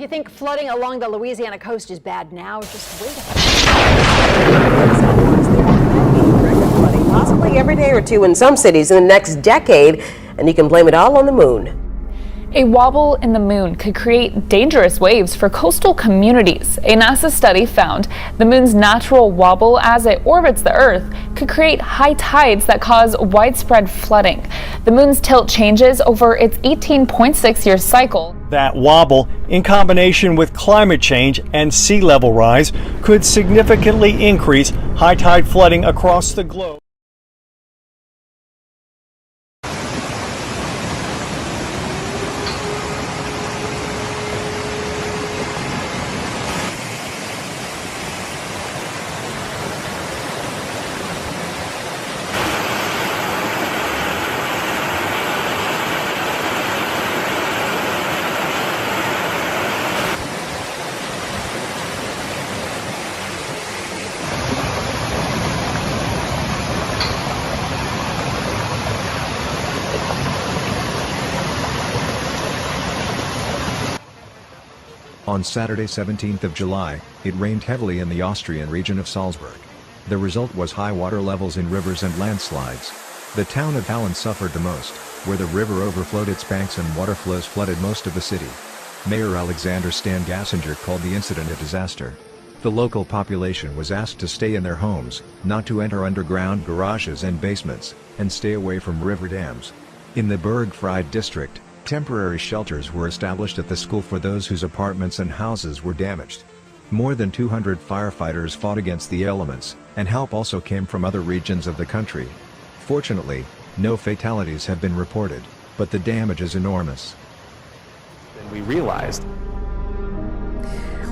you think flooding along the Louisiana coast is bad now, just wait flooding possibly every day or two in some cities in the next decade, and you can blame it all on the moon. A wobble in the moon could create dangerous waves for coastal communities. A NASA study found the moon's natural wobble as it orbits the Earth could create high tides that cause widespread flooding. The moon's tilt changes over its 18.6-year cycle. That wobble, in combination with climate change and sea level rise, could significantly increase high tide flooding across the globe. On Saturday 17th of July, it rained heavily in the Austrian region of Salzburg. The result was high water levels in rivers and landslides. The town of Hallen suffered the most, where the river overflowed its banks and water flows flooded most of the city. Mayor Alexander Stangassinger called the incident a disaster. The local population was asked to stay in their homes, not to enter underground garages and basements, and stay away from river dams. In the Bergfried district, temporary shelters were established at the school for those whose apartments and houses were damaged. More than 200 firefighters fought against the elements, and help also came from other regions of the country. Fortunately, no fatalities have been reported, but the damage is enormous. Then we realized.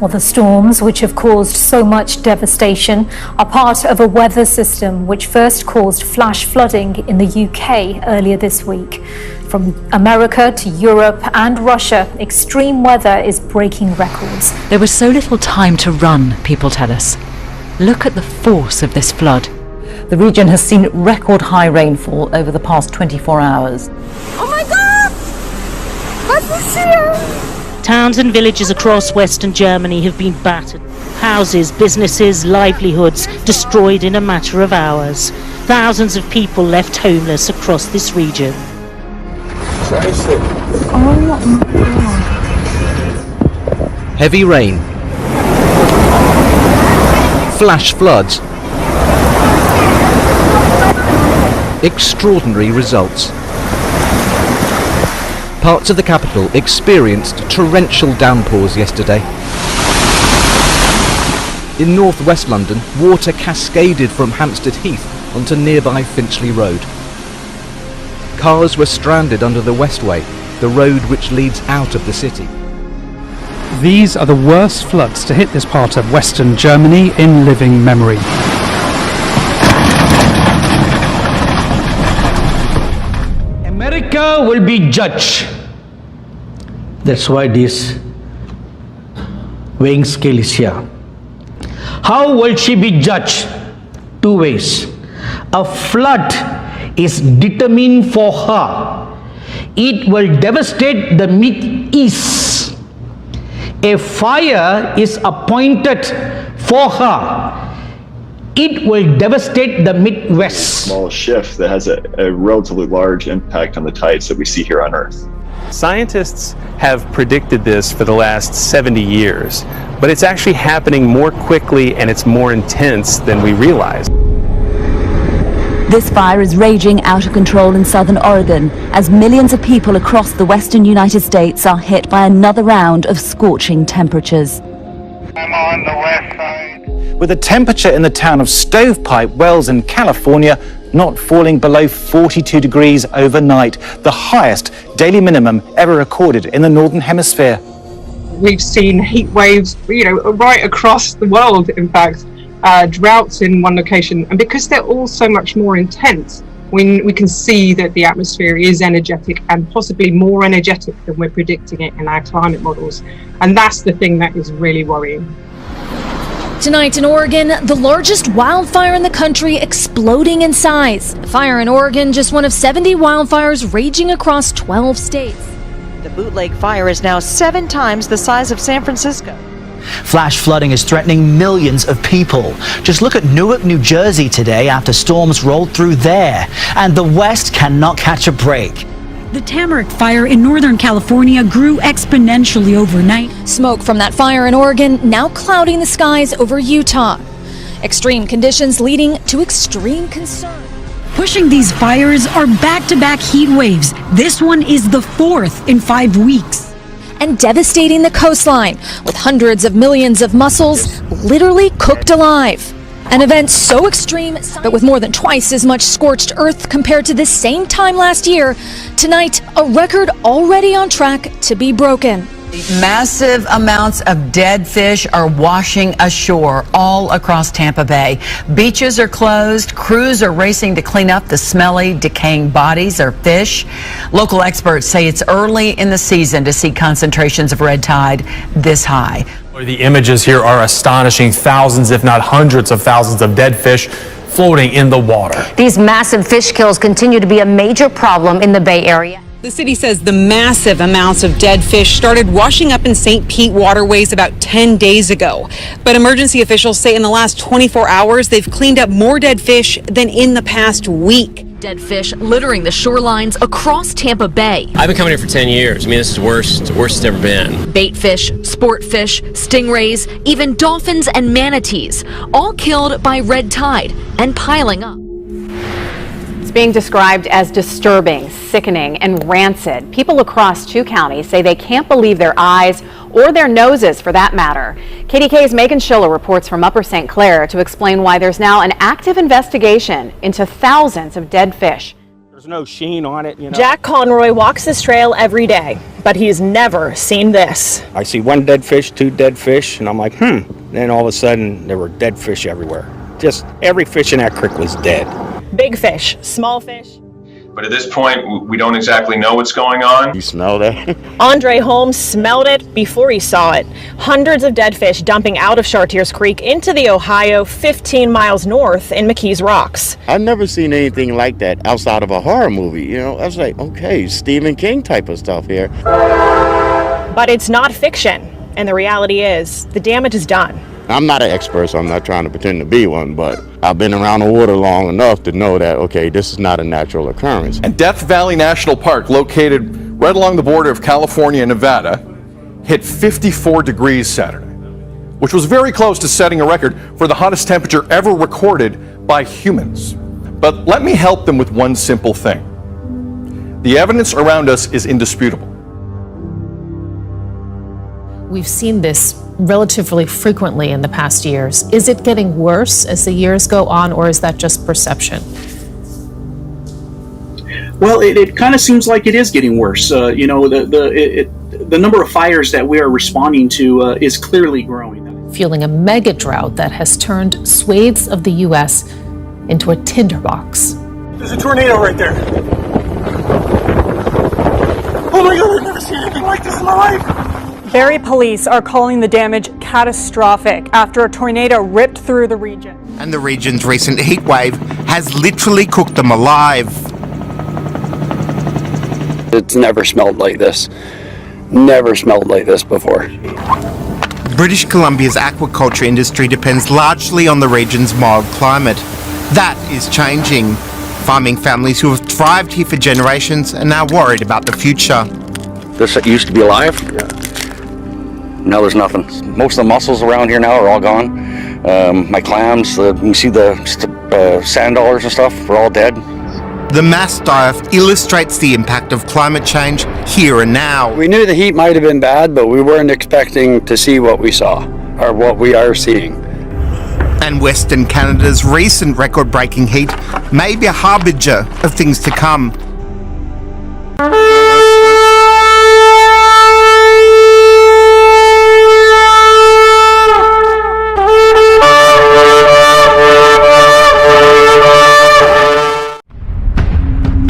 Well, the storms, which have caused so much devastation, are part of a weather system which first caused flash flooding in the UK earlier this week. From America to Europe and Russia, extreme weather is breaking records. There was so little time to run, people tell us. Look at the force of this flood. The region has seen record high rainfall over the past 24 hours. Oh my God! What's this here? Towns and villages across Western Germany have been battered. Houses, businesses, livelihoods destroyed in a matter of hours. Thousands of people left homeless across this region. Heavy rain, flash floods, extraordinary results. Parts of the capital experienced torrential downpours yesterday. In northwest London, water cascaded from Hampstead Heath onto nearby Finchley Road. Cars were stranded under the Westway, the road which leads out of the city. These are the worst floods to hit this part of Western Germany in living memory. America will be judged. That's why this weighing scale is here. How will she be judged? Two ways. A flood is determined for her. It will devastate the Mid-East. A fire is appointed for her. It will devastate the Midwest. Small shift that has a relatively large impact on the tides that we see here on Earth. Scientists have predicted this for the last 70 years, but it's actually happening more quickly and it's more intense than we realize. This fire is raging out of control in southern Oregon as millions of people across the western United States are hit by another round of scorching temperatures. I'm on the west side. With the temperature in the town of Stovepipe Wells in California not falling below 42 degrees overnight, the highest daily minimum ever recorded in the Northern Hemisphere. We've seen heat waves, right across the world, in fact, droughts in one location. And because they're all so much more intense, we can see that the atmosphere is energetic and possibly more energetic than we're predicting it in our climate models. And that's the thing that is really worrying. Tonight in Oregon, the largest wildfire in the country exploding in size. The fire in Oregon, just one of 70 wildfires raging across 12 states. The bootleg fire is now 7 times the size of San Francisco. Flash flooding is threatening millions of people. Just look at Newark, New Jersey today after storms rolled through there. And the West cannot catch a break. The Tamarack fire in Northern California grew exponentially overnight. Smoke from that fire in Oregon now clouding the skies over Utah. Extreme conditions leading to extreme concern. Pushing these fires are back-to-back heat waves. This one is the 4th in 5 weeks. And devastating the coastline with hundreds of millions of mussels literally cooked alive. An event so extreme, but with more than twice as much scorched earth compared to this same time last year. Tonight, a record already on track to be broken. Massive amounts of dead fish are washing ashore all across Tampa Bay. Beaches are closed. Crews are racing to clean up the smelly, decaying bodies or fish. Local experts say it's early in the season to see concentrations of red tide this high. The images here are astonishing. Thousands, if not hundreds of thousands of dead fish floating in the water. These massive fish kills continue to be a major problem in the Bay Area. The city says the massive amounts of dead fish started washing up in St. Pete waterways about 10 days ago. But emergency officials say in the last 24 hours, they've cleaned up more dead fish than in the past week. Dead fish littering the shorelines across Tampa Bay. I've been coming here for 10 years. I mean, this is worse. It's the worst it's ever been. Bait fish, sport fish, stingrays, even dolphins and manatees, all killed by red tide and piling up. Being described as disturbing, sickening, and rancid. People across 2 counties say they can't believe their eyes or their noses for that matter. KDK's Megan Schiller reports from Upper St. Clair to explain why there's now an active investigation into thousands of dead fish. There's no sheen on it, you know. Jack Conroy walks this trail every day, but he's never seen this. I see 1 dead fish, 2 dead fish, and I'm like, Then all of a sudden, there were dead fish everywhere. Just every fish in that creek was dead. Big fish, small fish. But at this point, we don't exactly know what's going on. You smell that? Andre Holmes smelled it before he saw it. Hundreds of dead fish dumping out of Chartiers Creek into the Ohio 15 miles north in McKees Rocks. I've never seen anything like that outside of a horror movie. You know, I was like, okay, Stephen King type of stuff here. But it's not fiction. And the reality is, the damage is done. I'm not an expert, so I'm not trying to pretend to be one, but I've been around the water long enough to know that, okay, this is not a natural occurrence. And Death Valley National Park, located right along the border of California and Nevada, hit 54 degrees Saturday, which was very close to setting a record for the hottest temperature ever recorded by humans. But let me help them with one simple thing. The evidence around us is indisputable. We've seen this relatively frequently in the past years. Is it getting worse as the years go on, or is that just perception? Well, it kind of seems like it is getting worse. You know, the number of fires that we are responding to is clearly growing. Fueling a mega drought that has turned swathes of the U.S. into a tinderbox. There's a tornado right there. Oh my God, I've never seen anything like this in my life. Barrie police are calling the damage catastrophic after a tornado ripped through the region. And the region's recent heat wave has literally cooked them alive. It's never smelled like this. Never smelled like this before. British Columbia's aquaculture industry depends largely on the region's mild climate. That is changing. Farming families who have thrived here for generations are now worried about the future. This used to be alive. Now there's nothing. Most of the mussels around here now are all gone. My clams, you can see the sand dollars and stuff, we're all dead. The mass die-off illustrates the impact of climate change here and now. We knew the heat might have been bad, but we weren't expecting to see what we saw, or what we are seeing. And Western Canada's recent record-breaking heat may be a harbinger of things to come.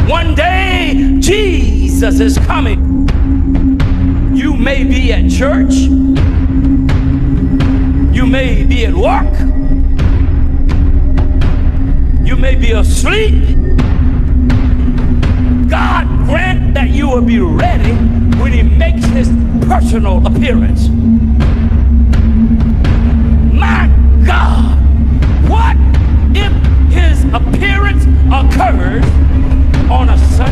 One day, Jesus is coming. You may be at church. You may be at work. You may be asleep. God grant that you will be ready when he makes his personal appearance. My God, what if his appearance occurs on a Sunday?